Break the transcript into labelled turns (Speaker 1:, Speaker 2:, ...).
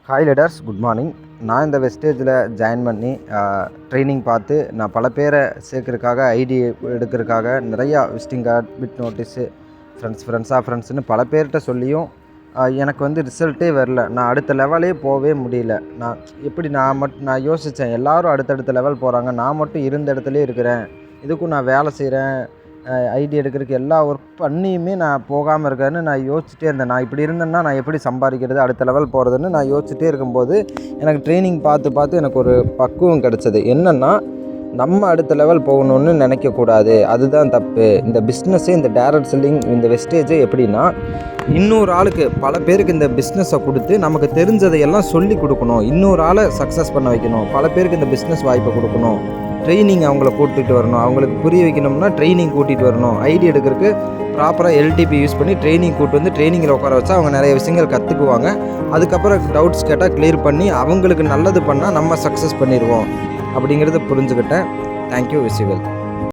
Speaker 1: Hi leaders, good morning. நான் இந்த வெஸ்டேஜில் join பண்ணி ட்ரைனிங் பார்த்து நான் பல பேரை சேர்க்கறதுக்காக ஐடி எடுக்கிறதுக்காக நிறையா விசிட்டிங் கார்டு, பிட் நோட்டீஸு, ஃப்ரெண்ட்ஸ்னு பல பேர்கிட்ட சொல்லியும் எனக்கு வந்து ரிசல்ட்டே வரல. நான் அடுத்த லெவலே போகவே முடியல. நான் யோசித்தேன், எல்லோரும் அடுத்தடுத்த லெவல் போகிறாங்க, நான் மட்டும் இருந்த இடத்துலே இருக்கிறேன். இதுக்கும் நான் வேலை செய்கிறேன், ஐடி எடுக்கிறதுக்கு எல்லா ஒர்க் பண்ணியுமே நான் போகாமல் இருக்கேன்னு நான் யோசிச்சுட்டே இருந்தேன். நான் இப்படி இருந்தேன்னா நான் எப்படி சம்பாதிக்கிறது, அடுத்த லெவல் போகிறதுன்னு நான் யோசிச்சுட்டே இருக்கும்போது எனக்கு ட்ரைனிங் பார்த்து எனக்கு ஒரு பக்குவம் கிடச்சிது. என்னென்னா, நம்ம அடுத்த லெவல் போகணுன்னு நினைக்கக்கூடாது, அதுதான் தப்பு. இந்த பிஸ்னஸ்ஸே, இந்த டைரக்ட் செல்லிங், இந்த வெஸ்டேஜே எப்படின்னா, இன்னொரு ஆளுக்கு பல பேருக்கு இந்த பிஸ்னஸை கொடுத்து நமக்கு தெரிஞ்சதையெல்லாம் சொல்லி கொடுக்கணும், இன்னொரு ஆளை சக்ஸஸ் பண்ண வைக்கணும், பல பேருக்கு இந்த பிஸ்னஸ் வாய்ப்பை கொடுக்கணும், ட்ரைனிங் அவங்கள கூட்டிகிட்டு வரணும், அவங்களுக்கு புரிய வைக்கணும்னா ட்ரைனிங் கூட்டிகிட்டு வரணும், ஐடி எடுக்கிறதுக்கு ப்ராப்பராக எல்டிபி யூஸ் பண்ணி ட்ரைனிங் கூட்டு வந்து ட்ரைனிங்கில் உட்கார வச்சா அவங்க நிறைய விஷயங்கள் கற்றுக்குவாங்க. அதுக்கப்புறம் டவுட்ஸ் கேட்டால் கிளியர் பண்ணி அவங்களுக்கு நல்லது பண்ணால் நம்ம சக்ஸஸ் பண்ணிடுவோம் அப்படிங்கிறத புரிஞ்சுக்கிட்டேன். தேங்க்யூ. Wish you well.